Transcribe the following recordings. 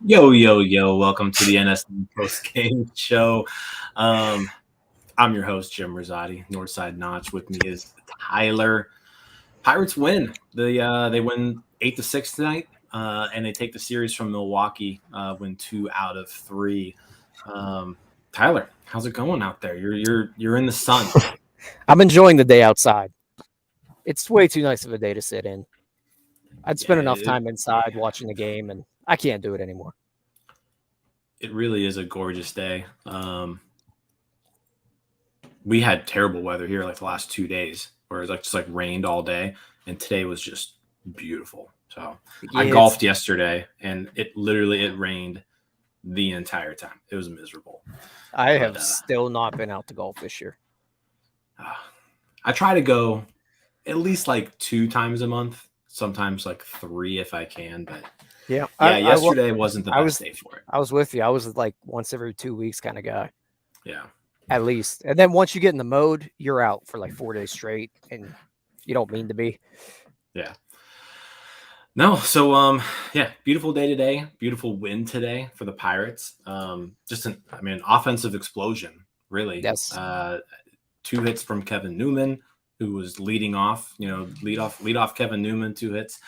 Yo, yo, yo, welcome to the NS9 Postgame Show. I'm your host, Jim Rosati, Northside Notch. With me is Tyler. Pirates win. They win 8-6 tonight, and they take the series from Milwaukee, win 2 out of 3. Tyler, how's it going out there? You're in the sun. I'm enjoying the day outside. It's way too nice of a day to sit in. I'd spent enough time inside watching the game, and I can't do it anymore. It really is a gorgeous day. We had terrible weather here like the last 2 days, where it was just rained all day, and today was just beautiful. So yeah, I golfed yesterday, and it rained the entire time. It was miserable. I have still not been out to golf this year. I try to go at least 2 times a month, sometimes 3 if I can, but yesterday wasn't the best day for it. I was with you. I was once every 2 weeks kind of guy. Yeah. At least. And then once you get in the mode, you're out for 4 days straight, and you don't mean to be. Yeah. No, so beautiful day today. Beautiful win today for the Pirates. Just an offensive explosion, really. Yes. 2 hits from Kevin Newman, who was leading off, lead off Kevin Newman, 2 hits.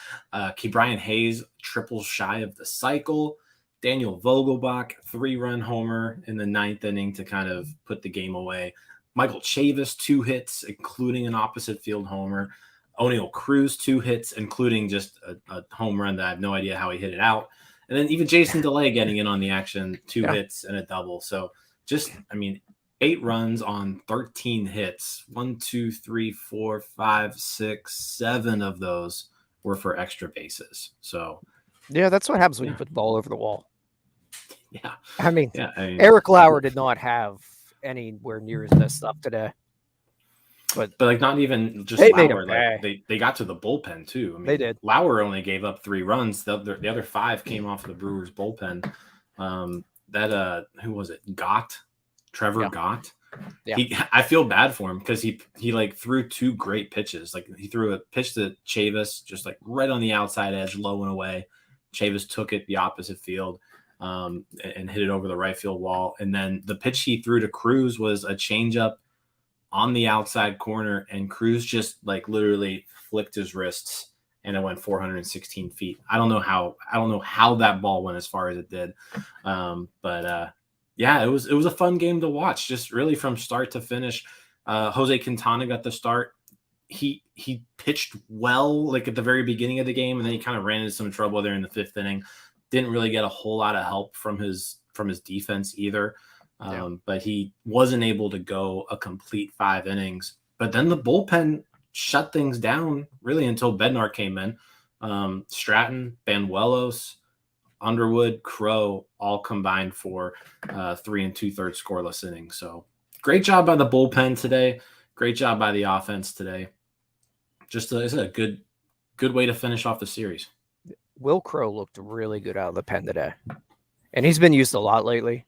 Brian Hayes, triple shy of the cycle. Daniel Vogelbach, 3-run homer in the 9th inning to kind of put the game away. Michael Chavis, 2 hits, including an opposite field homer. O'Neal Cruz, 2 hits, including just a home run that I have no idea how he hit it out. And then even Jason DeLay getting in on the action, 2 hits and a double. So 8 runs on 13 hits. 1, 2, 3, 4, 5, 6, 7 of those were for extra bases. So yeah, that's what happens when you put the ball over the wall. Yeah. Eric Lauer did not have anywhere near his best stuff today. But not even just Lauer. They got to the bullpen too. They did. Lauer only gave up 3 runs. The other 5 came off the Brewers bullpen. Who was it? Trevor Gott. Yeah. I feel bad for him because he threw 2 great pitches. He threw a pitch to Chavis just right on the outside edge, low and away. Chavis took it the opposite field and hit it over the right field wall. And then the pitch he threw to Cruz was a changeup on the outside corner, and Cruz just literally flicked his wrists, and it went 416 feet. I don't know how that ball went as far as it did, but it was a fun game to watch, just really from start to finish. Jose Quintana got the start. He pitched well at the very beginning of the game, and then he kind of ran into some trouble there in the 5th inning. Didn't really get a whole lot of help from his defense either. But he wasn't able to go a complete 5 innings. But then the bullpen shut things down really until Bednar came in. Stratton, Banuelos, Underwood, Crow all combined for 3 2/3 scoreless innings. So great job by the bullpen today. Great job by the offense today. Just a good way to finish off the series. Will Crow looked really good out of the pen today. And he's been used a lot lately.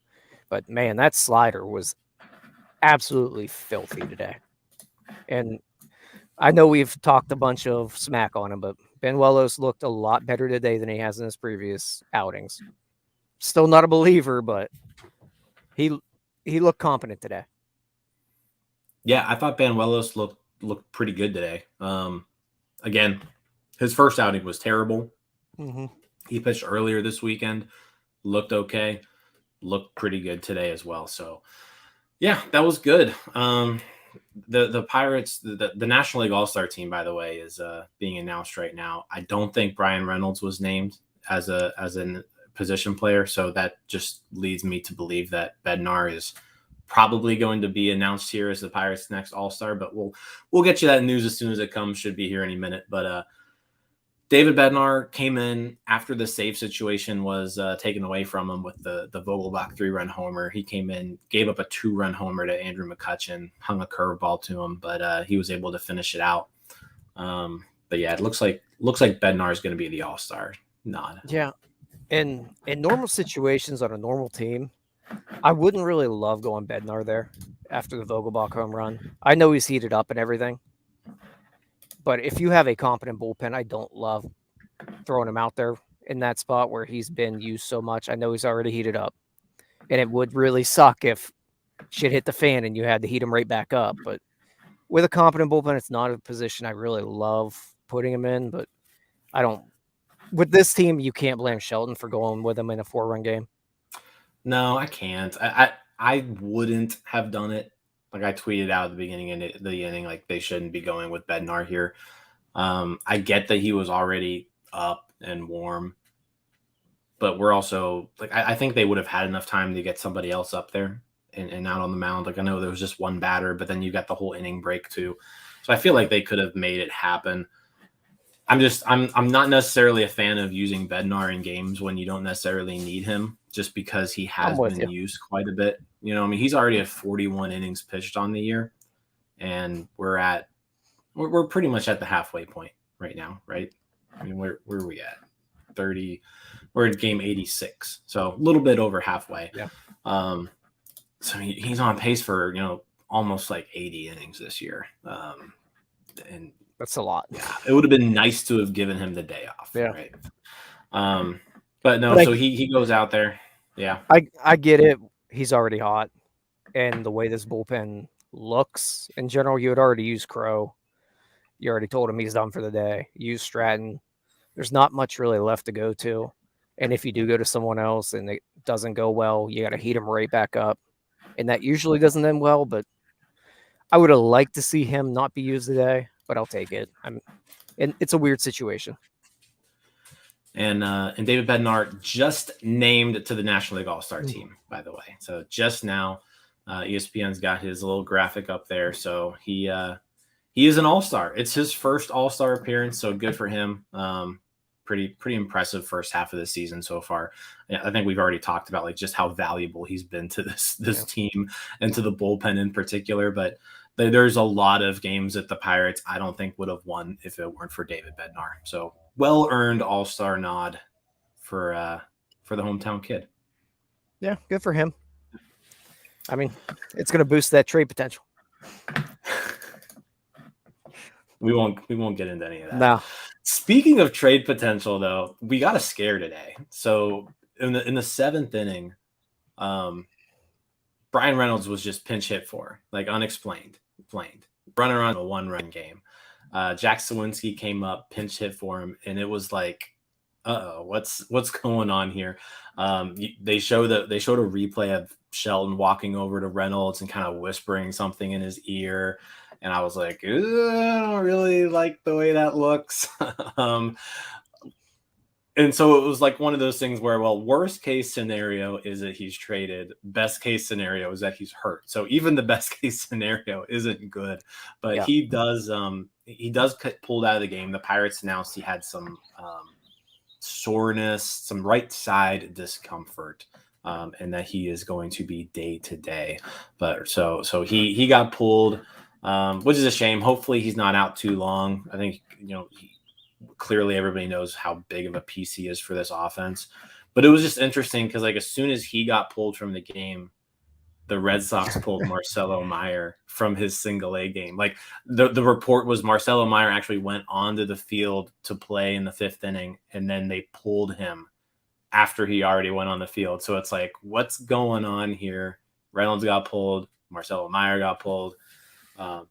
But, man, that slider was absolutely filthy today. And I know we've talked a bunch of smack on him, but Banuelos looked a lot better today than he has in his previous outings. Still not a believer, but he looked competent today. Yeah, I thought Banuelos looked pretty good today. Again, his first outing was terrible. Mm-hmm. He pitched earlier this weekend, looked okay, looked pretty good today as well. So, yeah, that was good. The Pirates, the National League All-Star team, by the way, is being announced right now. I don't think Brian Reynolds was named as a position player, so that just leads me to believe that Bednar is probably going to be announced here as the Pirates' next All-Star, but we'll get you that news as soon as it comes. Should be here any minute. But David Bednar came in after the save situation was taken away from him with the Vogelbach 3-run homer. He came in, gave up a 2-run homer to Andrew McCutchen, hung a curveball to him, but he was able to finish it out. But yeah, it looks like Bednar is going to be the All-Star nod. Yeah. In normal situations on a normal team, I wouldn't really love going Bednar there after the Vogelbach home run. I know he's heated up and everything. But if you have a competent bullpen, I don't love throwing him out there in that spot where he's been used so much. I know he's already heated up. And it would really suck if shit hit the fan and you had to heat him right back up. But with a competent bullpen, it's not a position I really love putting him in. But I don't. With this team, you can't blame Shelton for going with him in a 4-run game. No, I can't. I wouldn't have done it. Like I tweeted out at the beginning of the inning, like they shouldn't be going with Bednar here. I get that he was already up and warm, but we're also like I think they would have had enough time to get somebody else up there and out on the mound. Like I know there was just one batter, but then you got the whole inning break too. So I feel like they could have made it happen. I'm not necessarily a fan of using Bednar in games when you don't necessarily need him, just because he has been used quite a bit. You know, I mean, he's already at 41 innings pitched on the year, and we're pretty much at the halfway point right now, right? I mean, where are we at? 30. We're at game 86, so a little bit over halfway. Yeah. So he's on pace for almost like 80 innings this year, and that's a lot. Yeah, it would have been nice to have given him the day off. Yeah. Right. But no, so he goes out there. Yeah. I get it. He's already hot. And the way this bullpen looks in general, you had already used Crow. You already told him he's done for the day. You used Stratton. There's not much really left to go to. And if you do go to someone else and it doesn't go well, you got to heat him right back up. And that usually doesn't end well, but I would have liked to see him not be used today. But I'll take it. And it's a weird situation. And David Bednar just named to the National League All-Star team, by the way. So just now, ESPN's got his little graphic up there. So he is an All-Star. It's his first All-Star appearance, so good for him. Pretty impressive first half of the season so far. I think we've already talked about like just how valuable he's been to this team and to the bullpen in particular, but there's a lot of games that the Pirates I don't think would have won if it weren't for David Bednar. So well-earned All-Star nod for the hometown kid. Yeah, good for him. I mean, it's going to boost that trade potential. We won't get into any of that. No. Speaking of trade potential, though, we got a scare today. So in the 7th inning, Brian Reynolds was just pinch hit for, like unexplained, runner on a 1-run game. Jack Sawinski came up, pinch hit for him, and it was like, what's going on here? They showed a replay of Shelton walking over to Reynolds and kind of whispering something in his ear. And I was like, I don't really like the way that looks. And so it was like one of those things where, well, worst case scenario is that he's traded. Best case scenario is that he's hurt. So even the best case scenario isn't good. But yeah. he does get pulled out of the game. The Pirates announced he had some soreness, some right side discomfort, and that he is going to be day to day. But so he got pulled, which is a shame. Hopefully he's not out too long. I think clearly everybody knows how big of a piece he is for this offense. But it was just interesting because like as soon as he got pulled from the game, the Red Sox pulled Marcelo Meyer from his single A game. Like the report was Marcelo Meyer actually went onto the field to play in the 5th inning, and then they pulled him after he already went on the field. So it's like, what's going on here? Reynolds got pulled, Marcelo Meyer got pulled, and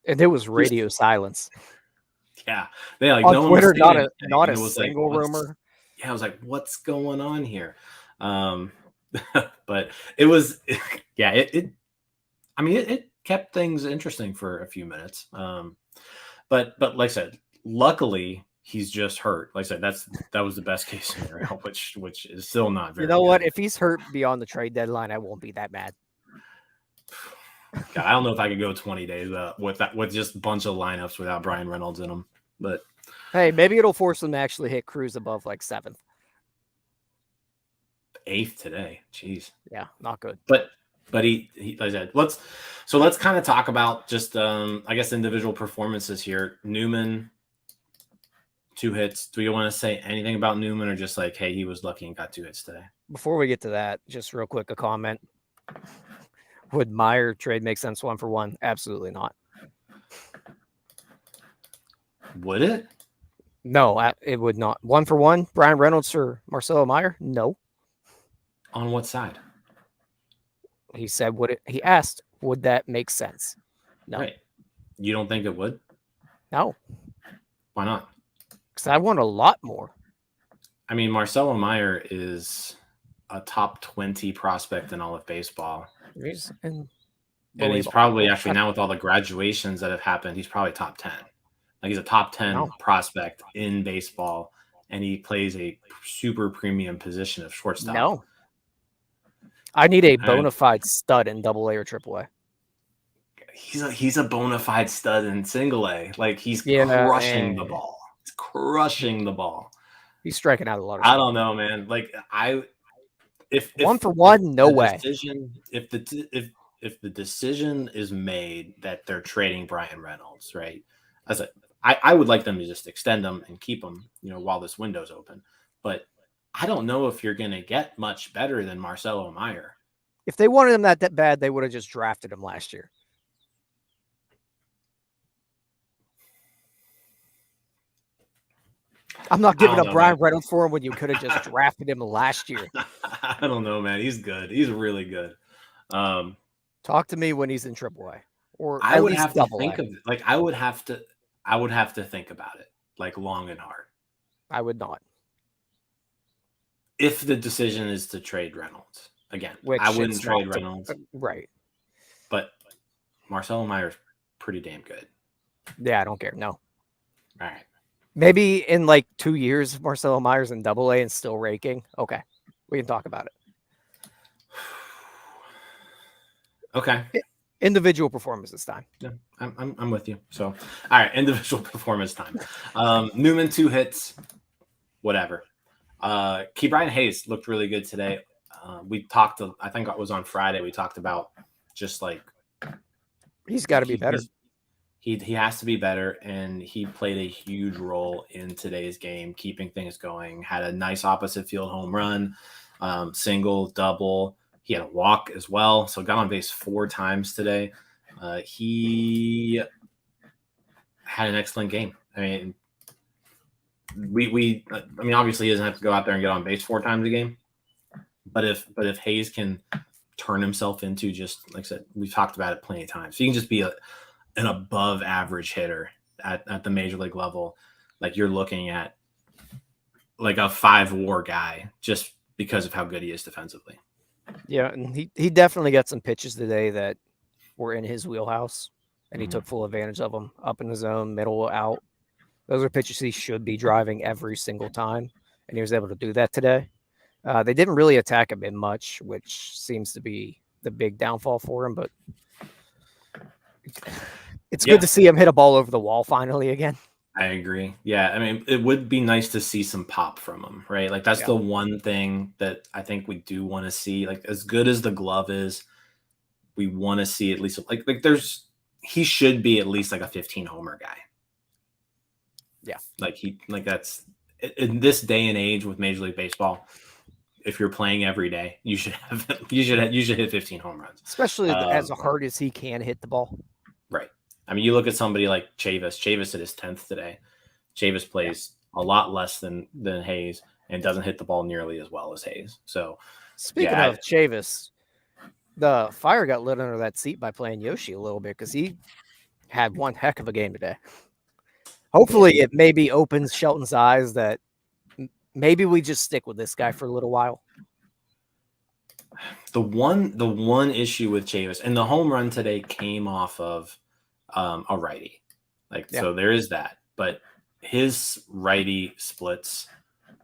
there was radio silence. Yeah, they like on no Twitter, one was not a single rumor. Yeah, I was like, what's going on here? But it was, yeah, it kept things interesting for a few minutes. But like I said, luckily he's just hurt. Like I said, that was the best case scenario, which is still not very. You know good. What? If he's hurt beyond the trade deadline, I won't be that mad. God, I don't know if I could go 20 days with just a bunch of lineups without Brian Reynolds in them. But hey, maybe it'll force them to actually hit Cruz above like 7th. 8th today. Jeez. Yeah, not good. But he like I said, let's kind of talk about just I guess individual performances here. Newman, 2 hits. Do you want to say anything about Newman, or just like, hey, he was lucky and got 2 hits today? Before we get to that, just real quick, a comment. Would Meyer trade make sense 1-for-1? Absolutely not. Would it? No, it would not. 1-for-1, Brian Reynolds or Marcelo Meyer? No. On what side? He said, he asked, would that make sense? No. Right. You don't think it would? No. Why not? Because I want a lot more. I mean, Marcelo Meyer is a top 20 prospect in all of baseball. And he's probably actually now with all the graduations that have happened, he's probably top 10. Like he's a top 10 prospect in baseball, and he plays a super premium position of shortstop. No. I need a bona fide stud in AA or AAA. He's a bona fide stud in single A. Like he's crushing the ball. He's crushing the ball. He's striking out a lot of I don't know, man. Like if 1-for-1, no way. If the decision is made that they're trading Brian Reynolds, right? I would like them to just extend him and keep him, while this window's open. But I don't know if you're going to get much better than Marcelo Meyer. If they wanted him that bad, they would have just drafted him last year. I'm not giving up Brian Reynolds for him when you could have just drafted him last year. I don't know, man. He's good. He's really good. Talk to me when he's in AAA, or I would have to think of it. Like I would have to think about it, like long and hard. I would not. If the decision is to trade Reynolds again, I wouldn't trade Reynolds, right? But Marcelo Meyer's pretty damn good. Yeah, I don't care. No. All right. Maybe in like 2 years, Marcelo Meyer's in AA and still raking. Okay, we can talk about it. Okay. Individual performance this time. Yeah, I'm with you. So, all right, individual performance time. Newman 2 hits, whatever. Ke'Bryan Hayes looked really good today. We talked. I think it was on Friday. We talked about just like he's got to be better. He has to be better, and he played a huge role in today's game, keeping things going. Had a nice opposite field home run, single, double. He had a walk as well, so got on base 4 times today. He had an excellent game. I mean, obviously he doesn't have to go out there and get on base 4 times a game, but if Hayes can turn himself into, just like I said, we've talked about it plenty of times. So he can just be an above average hitter at the major league level. Like you're looking at like a 5 WAR guy just because of how good he is defensively. Yeah, and he definitely got some pitches today that were in his wheelhouse, and he took full advantage of them. Up in the zone, middle, out. Those are pitches he should be driving every single time, and he was able to do that today. They didn't really attack him in much, which seems to be the big downfall for him, but it's good to see him hit a ball over the wall finally again. I agree. Yeah, I mean, it would be nice to see some pop from him, right? Like that's the one thing that I think we do want to see. Like as good as the glove is, we want to see at least like he should be at least like a 15 homer guy. Yeah, that's in this day and age with Major League Baseball. If you're playing every day, you should hit 15 home runs, especially as hard as he can hit the ball. Right. I mean, you look at somebody like Chavis. Chavis hit his 10th today. Chavis plays a lot less than Hayes and doesn't hit the ball nearly as well as Hayes. So, speaking of Chavis, the fire got lit under that seat by playing Yoshi a little bit because he had one heck of a game today. Hopefully, it maybe opens Shelton's eyes that maybe we just stick with this guy for a little while. The one issue with Chavis, and the home run today came off of a righty. So there is that. But his righty splits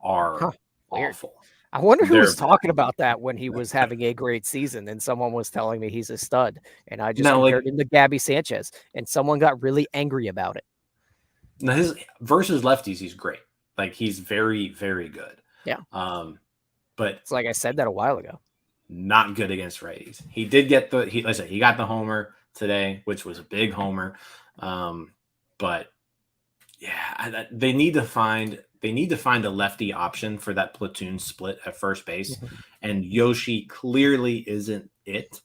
are awful. I wonder who was They're talking about that when he was having a great season, and someone was telling me he's a stud, and I just now compared like him to Gabby Sanchez, and someone got really angry about it. now his versus lefties, he's great. Like he's very, very good. Yeah. But It's like I said that a while ago. not good against righties. He did get he got the homer today, which was a big homer. But yeah, they need to find a lefty option for that platoon split at first base, and Yoshi clearly isn't it.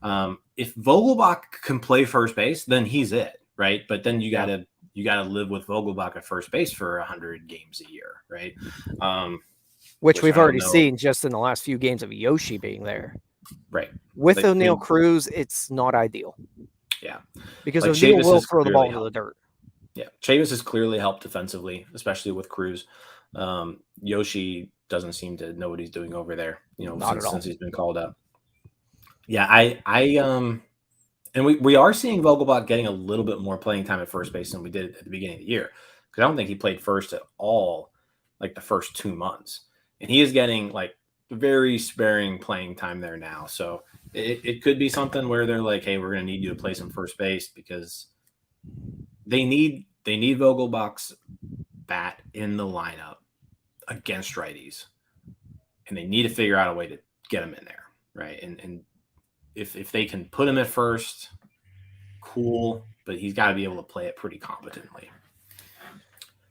If Vogelbach can play first base, then he's it, right? But then you gotta live with Vogelbach at first base for 100 games a year, right? Which we've already know. seen just in the last few games of Yoshi being there. Right. With O'Neill Cruz, it's not ideal. Yeah. Because like O'Neill will throw the ball helped. into the dirt. Yeah. Chavis has clearly helped defensively, especially with Cruz. Yoshi doesn't seem to know what he's doing over there, since he's been called up. Yeah, and we are seeing Vogelbach getting a little bit more playing time at first base than we did at the beginning of the year. Because I don't think he played first at all, like the first 2 months. And he is getting like very sparing playing time there now. So it could be something where they're like, hey, we're going to need you to play some first base, because they need Vogelbach's bat in the lineup against righties. And they need to figure out a way to get him in there, right? And if they can put him at first, cool, but he's got to be able to play it pretty competently.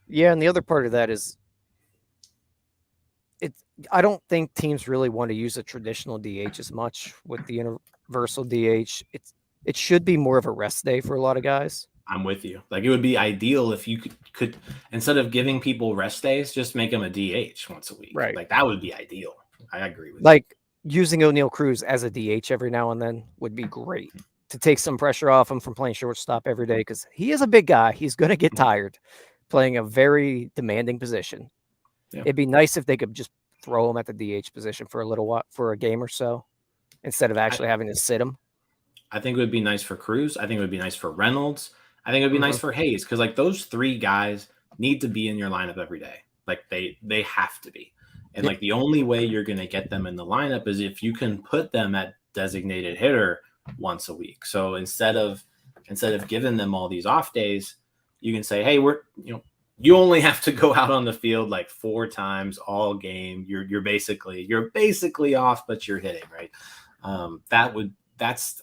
Yeah, and the other part of that is I don't think teams really want to use a traditional DH as much with the universal DH. It should be more of a rest day for a lot of guys. I'm with you. Like, it would be ideal if you could instead of giving people rest days, just make them a DH once a week. Right. Like, that would be ideal. I agree with you. Using O'Neill Cruz as a DH every now and then would be great to take some pressure off him from playing shortstop every day, because he is a big guy. He's going to get tired playing a very demanding position. Yeah. It'd be nice if they could just throw him at the DH position for a little while, for a game or so, instead of actually having to sit him. I think it would be nice for Cruz. I think it would be nice for Reynolds. I think it would be nice for Hayes, because like those three guys need to be in your lineup every day. Like they have to be. And like the only way you're going to get them in the lineup is if you can put them at designated hitter once a week. So instead of giving them all these off days, you can say, hey, you only have to go out on the field like 4 times all game. You're basically off, but you're hitting, right? I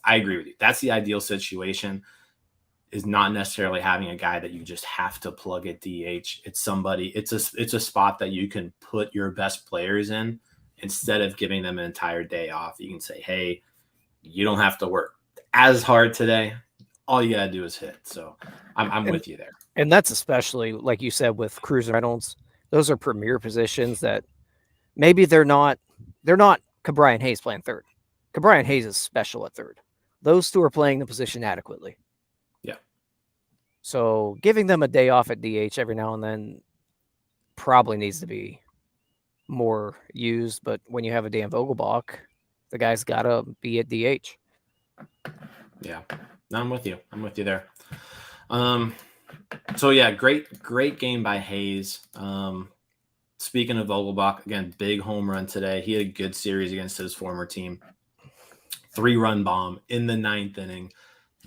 agree with you. That's the ideal situation, is not necessarily having a guy that you just have to plug at DH. It's a spot that you can put your best players in instead of giving them an entire day off. You can say, hey, you don't have to work as hard today. All you got to do is hit. So I'm with you there. And that's especially, like you said, with Cruz and Reynolds. Those are premier positions that maybe they're not Cabrian Hayes playing third. Cabrian Hayes is special at third. Those two are playing the position adequately. Yeah. So giving them a day off at DH every now and then probably needs to be more used. But when you have a Dan Vogelbach, the guy's got to be at DH. Yeah. No, I'm with you. I'm with you there. So yeah, great game by Hayes. Speaking of Vogelbach, again, big home run today. He had a good series against his former team. 3-run bomb in the 9th inning.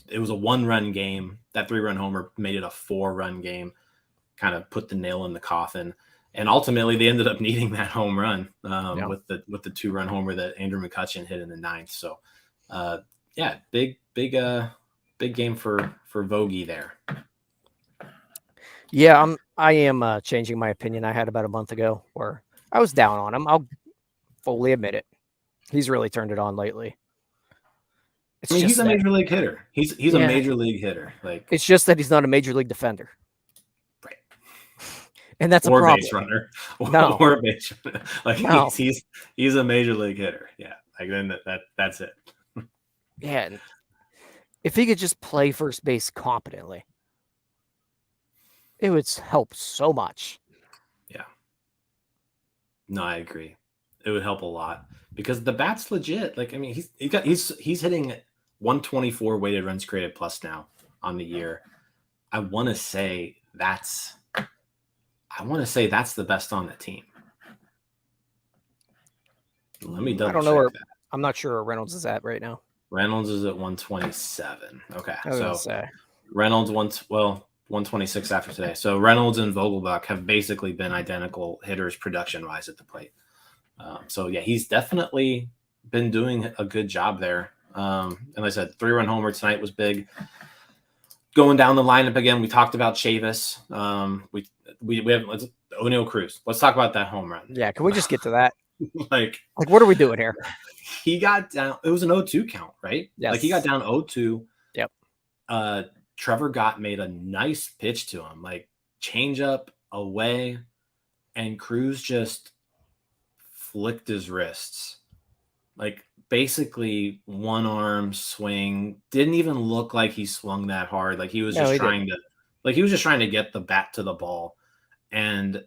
It was a 1-run game. That 3-run homer made it a 4-run game, kind of put the nail in the coffin. And ultimately, they ended up needing that home run with the 2-run homer that Andrew McCutchen hit in the 9th. So, big game for Vogie there. Yeah, I am changing my opinion I had about a month ago, where I was down on him. I'll fully admit it. He's really turned it on lately. He's a major league hitter. He's a major league hitter. Like, it's just that he's not a major league defender. Right. And that's a problem. Base runner. No. Or a base runner. Like, no. he's a major league hitter. Yeah. Like, then that's it. Yeah. If he could just play first base competently, it would help so much. Yeah. No, I agree. It would help a lot, because the bat's legit. Like, I mean, he's hitting 124 weighted runs created plus now on the year. I want to say that's the best on the team. Let me I double don't know check where. that. I'm not sure where Reynolds is at right now. Reynolds is at 127. Okay, I was gonna so say. Reynolds 126 after today. So Reynolds and Vogelbach have basically been identical hitters production wise at the plate. So yeah, he's definitely been doing a good job there. And like I said, 3-run homer tonight was big. Going down the lineup again, we talked about Chavis. We haven't. O'Neal Cruz. Let's talk about that home run. Yeah, can we just get to that? like what are we doing here? He got down. It was an 0-2 count, right? Yes. Like he got down 0-2. Yep. Trevor Gott made a nice pitch to him, like change up away, and Cruz just flicked his wrists. Like basically one arm swing. Didn't even look like he swung that hard. Like he was just trying to get the bat to the ball. And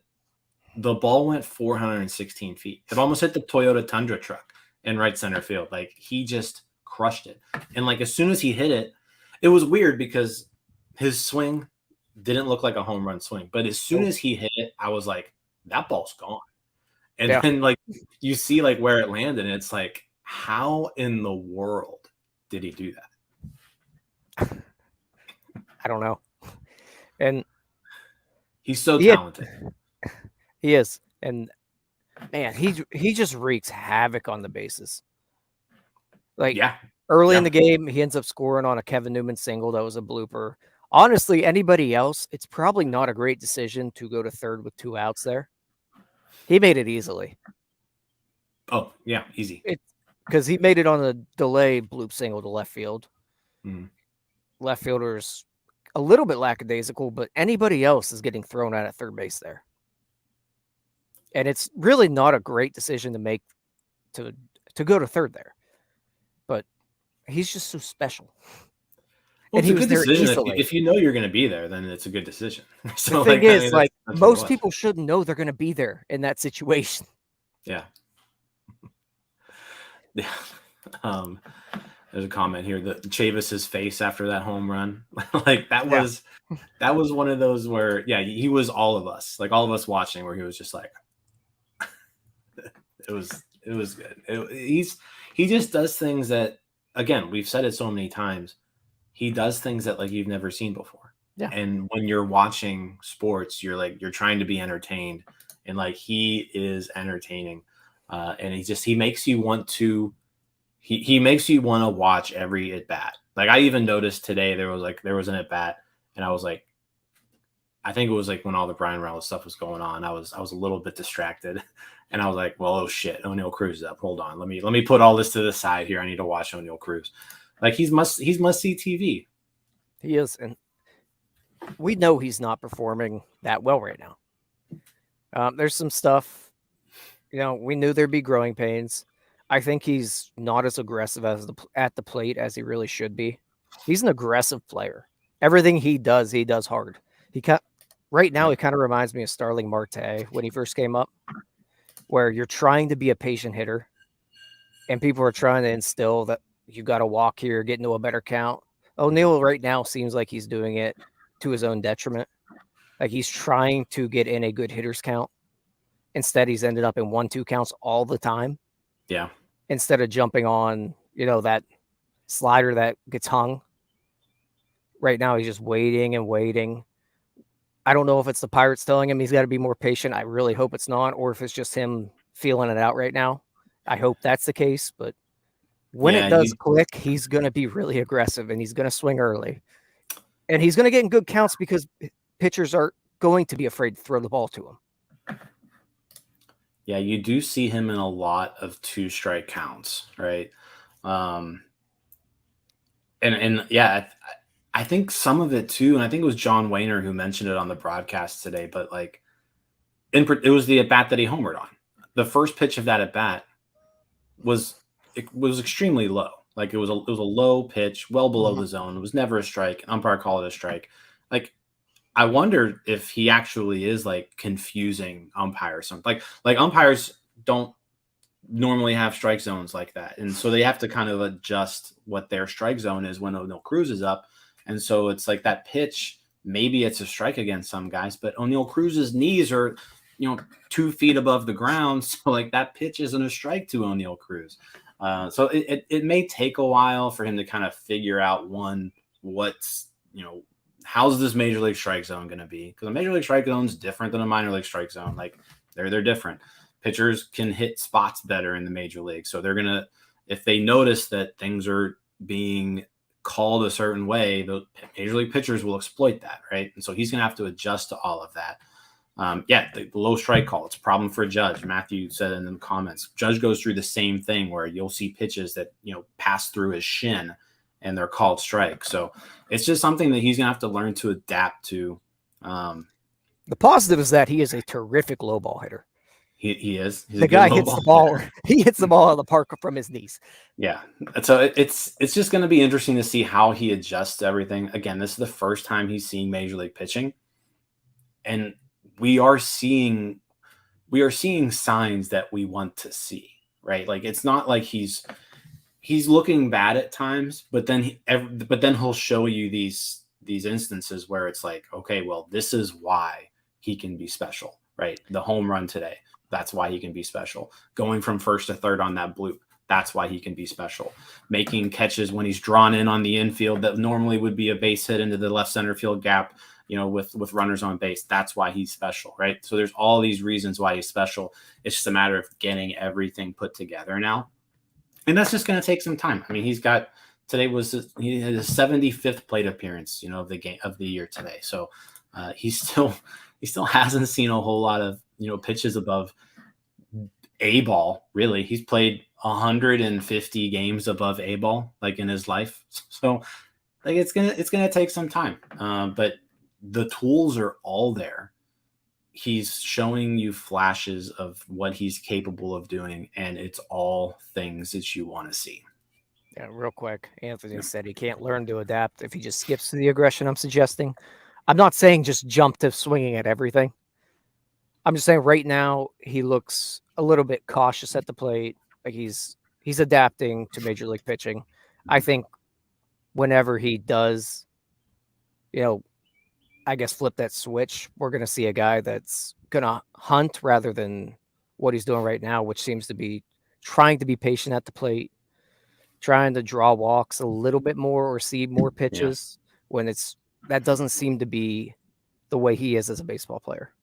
the ball went 416 feet. It almost hit the Toyota Tundra truck in right center field. Like he just crushed it. And like as soon as he hit it, it was weird because his swing didn't look like a home run swing. But as soon as he hit it, I was like, that ball's gone. And then like you see like where it landed, and it's like, how in the world did he do that? I don't know. And he's so talented. He is. And man, he just wreaks havoc on the bases. Like early in the game, he ends up scoring on a Kevin Newman single that was a blooper. Honestly, anybody else, it's probably not a great decision to go to third with 2 outs there. He made it easily. Oh, yeah, easy. Because he made it on a delay bloop single to left field. Left fielder's a little bit lackadaisical, but anybody else is getting thrown out at third base there. And it's really not a great decision to make to go to third there. But he's just so special. Well, and he was there easily. If you know you're going to be there, then it's a good decision. So the thing is, that's most people shouldn't know they're going to be there in that situation. Yeah. Yeah. There's a comment here that Chavis's face after that home run, like that was one of those where, he was all of us, like all of us watching, where he was just like, it was good. He just does things that, again, we've said it so many times. He does things that like you've never seen before. Yeah. And when you're watching sports, you're trying to be entertained, and like he is entertaining. And he makes you want to. He makes you want to watch every at bat. Like I even noticed today there was an at bat, and I was like, I think it was like when all the Brian Reynolds stuff was going on, I was a little bit distracted, and I was like, well, oh shit, O'Neal Cruz is up. Hold on, let me put all this to the side here. I need to watch O'Neal Cruz. Like he's must see TV. He is, and we know he's not performing that well right now. There's some stuff, we knew there'd be growing pains. I think he's not as aggressive at the plate as he really should be. He's an aggressive player. Everything he does hard. Right now, he kind of reminds me of Starling Marte when he first came up, where you're trying to be a patient hitter, and people are trying to instill that you got to walk here, get into a better count. O'Neal right now seems like he's doing it to his own detriment. Like he's trying to get in a good hitter's count. Instead, he's ended up in 1-2 counts all the time. Yeah. Instead of jumping on, that slider that gets hung. Right now, he's just waiting and waiting. I don't know if it's the Pirates telling him he's got to be more patient. I really hope it's not, or if it's just him feeling it out right now. I hope that's the case, but when it does click, he's going to be really aggressive, and he's going to swing early. And he's going to get in good counts because pitchers are going to be afraid to throw the ball to him. Yeah, you do see him in a lot of 2-strike counts, right? And I think some of it too, and I think it was John Wayner who mentioned it on the broadcast today, but like it was the at-bat that he homered on. The first pitch of that at-bat was extremely low. Like it was a low pitch, well below the zone. It was never a strike. Umpire called it a strike. Like I wonder if he actually is like confusing umpires. Something like umpires don't normally have strike zones like that, and so they have to kind of adjust what their strike zone is when O'Neal Cruz is up. And so it's like that pitch. Maybe it's a strike against some guys, but O'Neal Cruz's knees are 2 feet above the ground. So like that pitch isn't a strike to O'Neal Cruz. So it may take a while for him to kind of figure out what's, how's this major league strike zone going to be? Because a major league strike zone is different than a minor league strike zone. Like they're different. Pitchers can hit spots better in the major league. So they're going to, if they notice that things are being called a certain way, the major league pitchers will exploit that, right? And so he's going to have to adjust to all of that. The low strike call, it's a problem for Judge. Matthew said in the comments, Judge goes through the same thing where you'll see pitches that, pass through his shin and they're called strike. So it's just something that he's going to have to learn to adapt to. The positive is that he is a terrific low ball hitter. He is. The guy hits the ball. He hits the ball out of the park from his knees. Yeah. So it's just going to be interesting to see how he adjusts to everything. Again, this is the first time he's seeing major league pitching, and we are seeing signs that we want to see, right? Like it's not like he's looking bad at times, but then he'll show you these instances where it's like, okay, well, this is why he can be special, right? The home run today. That's why he can be special. Going from first to third on that bloop. That's why he can be special. Making catches when he's drawn in on the infield that normally would be a base hit into the left center field gap, with runners on base. That's why he's special, right? So there's all these reasons why he's special. It's just a matter of getting everything put together now. And that's just going to take some time. I mean, he had his 75th plate appearance, of the year today. So he still hasn't seen a whole lot of, pitches above A ball, really. He's played 150 games above A ball, like in his life. So like it's gonna take some time. But the tools are all there. He's showing you flashes of what he's capable of doing, and it's all things that you want to see. Yeah, real quick. Anthony said he can't learn to adapt if he just skips to the aggression I'm suggesting. I'm not saying just jump to swinging at everything. I'm just saying right now he looks a little bit cautious at the plate. Like he's adapting to major league pitching. I think whenever he does, I guess flip that switch, we're going to see a guy that's going to hunt rather than what he's doing right now, which seems to be trying to be patient at the plate, trying to draw walks a little bit more or see more pitches when that doesn't seem to be the way he is as a baseball player.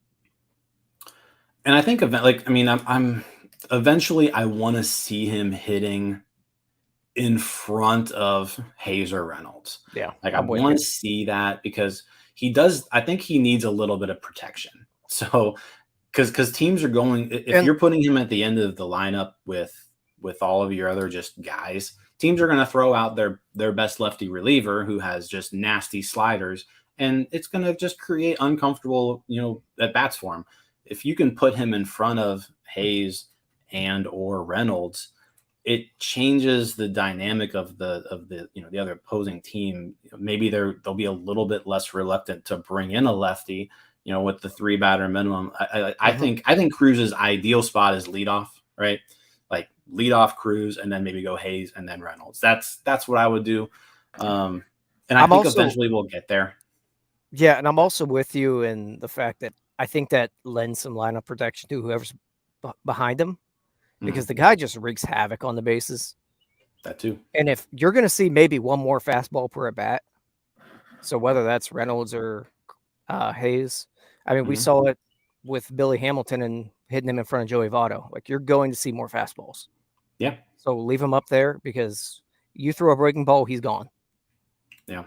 And I think I'm eventually I want to see him hitting in front of Hayes or Reynolds. Yeah. Like I want to see that because I think he needs a little bit of protection. So because teams are going, if you're putting him at the end of the lineup with all of your other just guys, teams are going to throw out their best lefty reliever who has just nasty sliders, and it's going to just create uncomfortable, at bats for him. If you can put him in front of Hayes and or Reynolds, it changes the dynamic of the the other opposing team. Maybe they'll be a little bit less reluctant to bring in a lefty, with the 3-batter minimum. I think Cruz's ideal spot is leadoff, right? Like leadoff Cruz and then maybe go Hayes and then Reynolds. That's what I would do. And I think eventually we'll get there. Yeah, and I'm also with you in the fact that I think that lends some lineup protection to whoever's behind him, because the guy just wreaks havoc on the bases. That too. And if you're going to see maybe one more fastball per at bat, so whether that's Reynolds or Hayes, I mean, we saw it with Billy Hamilton and hitting him in front of Joey Votto. Like you're going to see more fastballs. Yeah. So leave him up there because you throw a breaking ball, he's gone. Yeah.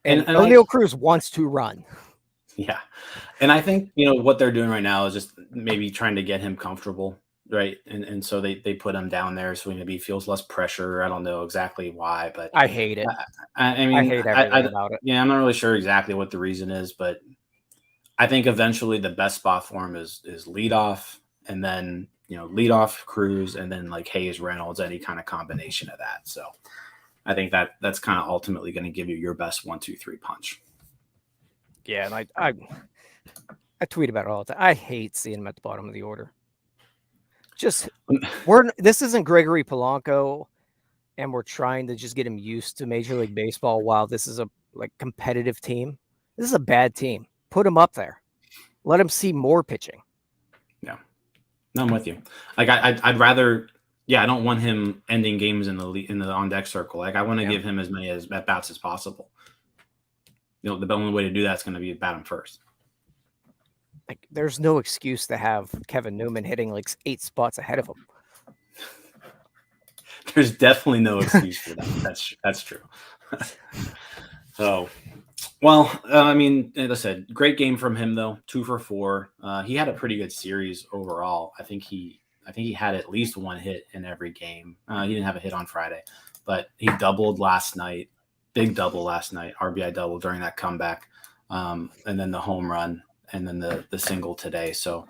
And O'Neal Cruz wants to run. Yeah. And I think, what they're doing right now is just maybe trying to get him comfortable, right? And so they put him down there so maybe he feels less pressure. I don't know exactly why, but I hate it. I mean, I hate everything about it. Yeah, I'm not really sure exactly what the reason is, but I think eventually the best spot for him is leadoff, and then, leadoff Cruz, and then like Hayes, Reynolds, any kind of combination of that. So I think that's kind of ultimately going to give you your best 1-2-3 punch. Yeah, and I tweet about it all the time. I hate seeing him at the bottom of the order. This isn't Gregory Polanco, and we're trying to just get him used to Major League Baseball while this is a competitive team. This is a bad team. Put him up there. Let him see more pitching. No, I'm with you. Like I'd rather. Yeah, I don't want him ending games in the on deck circle. Like I want to give him as many at bats as possible. The only way to do that is going to be bat him first. Like, there's no excuse to have Kevin Newman hitting like 8 spots ahead of him. There's definitely no excuse for that. That's true. So, well, I mean, as I said, great game from him though. 2 for 4. He had a pretty good series overall. I think he had at least one hit in every game. He didn't have a hit on Friday, but he doubled last night. Big double last night. RBI double during that comeback, and then the home run. And then the single today. So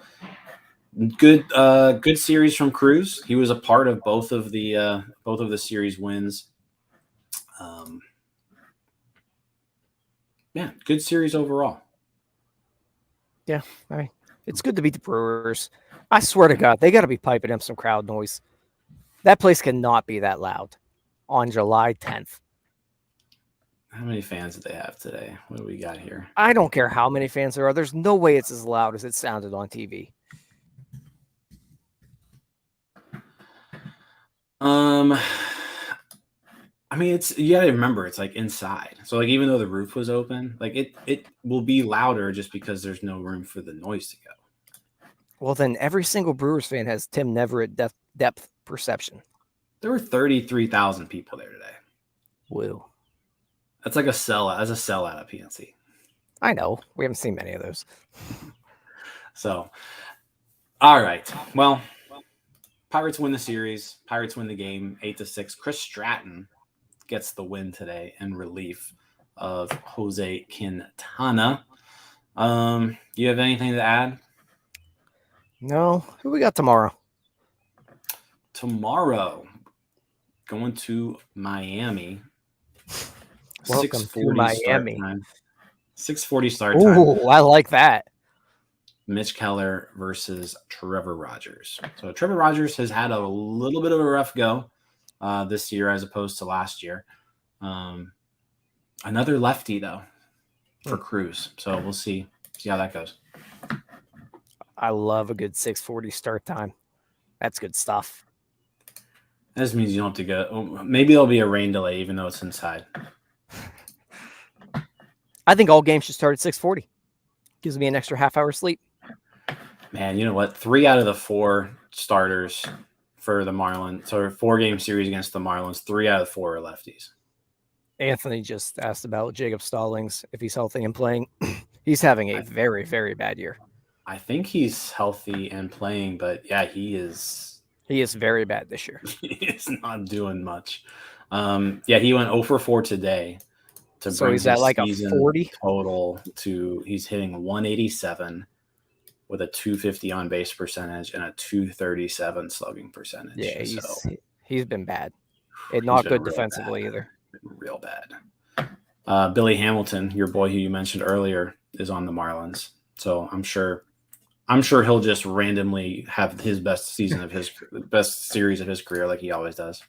good series from Cruz. He was a part of both of the series wins. Yeah, good series overall. Yeah, I mean, it's good to beat the Brewers. I swear to God, they got to be piping up some crowd noise. That place cannot be that loud on July 10th. How many fans did they have today? What do we got here? I don't care how many fans there are. There's no way it's as loud as it sounded on TV. I mean, you gotta remember it's like inside. So like even though the roof was open, like it will be louder just because there's no room for the noise to go. Well, then every single Brewers fan has Tim Neverett depth perception. There were 33,000 people there today. Woo. That's like a sellout. That's a sellout at PNC. I know. We haven't seen many of those. So, all right. Well, Pirates win the series. Pirates win the game 8-6. Chris Stratton gets the win today in relief of Jose Quintana. You have anything to add? No. Who we got tomorrow? Tomorrow, going to Miami. Welcome to Miami. 6:40 start time. Ooh, I like that. Mitch Keller versus Trevor Rogers. So Trevor Rogers has had a little bit of a rough go this year as opposed to last year. Another lefty though for Cruz. So we'll see how that goes. I love a good 6:40 start time. That's good stuff. That just means you don't have to go. Maybe there'll be a rain delay even though it's inside. I think all games should start at 6:40. Gives me an extra half hour sleep. Man, you know what? 3 out of the 4 starters for the Marlins, so a 4-game series against the Marlins, 3 out of 4 are lefties. Anthony just asked about Jacob Stallings, if he's healthy and playing. He's having a very, very bad year. I think he's healthy and playing, but yeah, he is. He is very bad this year. He is not doing much. Yeah, he went 0 for 4 today. So he's at like a 40 total to he's hitting 187 with a 250 on base percentage and a 237 slugging percentage. Yeah, he's been bad. And not good defensively either. Real bad. Billy Hamilton, your boy who you mentioned earlier, is on the Marlins. So I'm sure he'll just randomly have his best series of his career like he always does.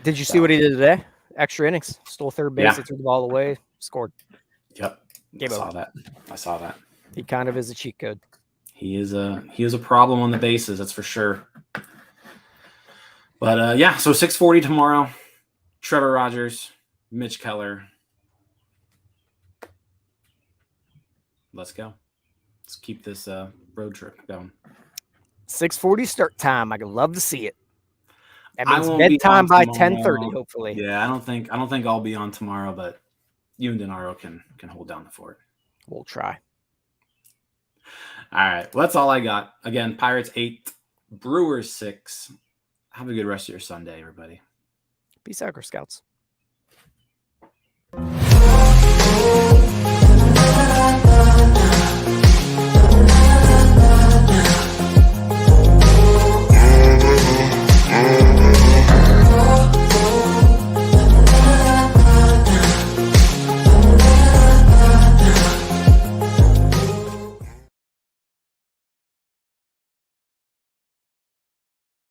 Did you see what he did today? Extra innings. Stole third base. He threw the ball away. Scored. Yep. I saw that. He kind of is a cheat code. He is a problem on the bases, that's for sure. But yeah, so 6:40 tomorrow. Trevor Rogers, Mitch Keller. Let's go. Let's keep this road trip going. 6:40 start time. I could love to see it. That means bedtime by 10:30, hopefully. Yeah, I don't think I'll be on tomorrow, but you and Denaro can hold down the fort. We'll try. All right. Well, that's all I got. Again, Pirates 8, Brewers 6. Have a good rest of your Sunday, everybody. Peace out, Girl Scouts.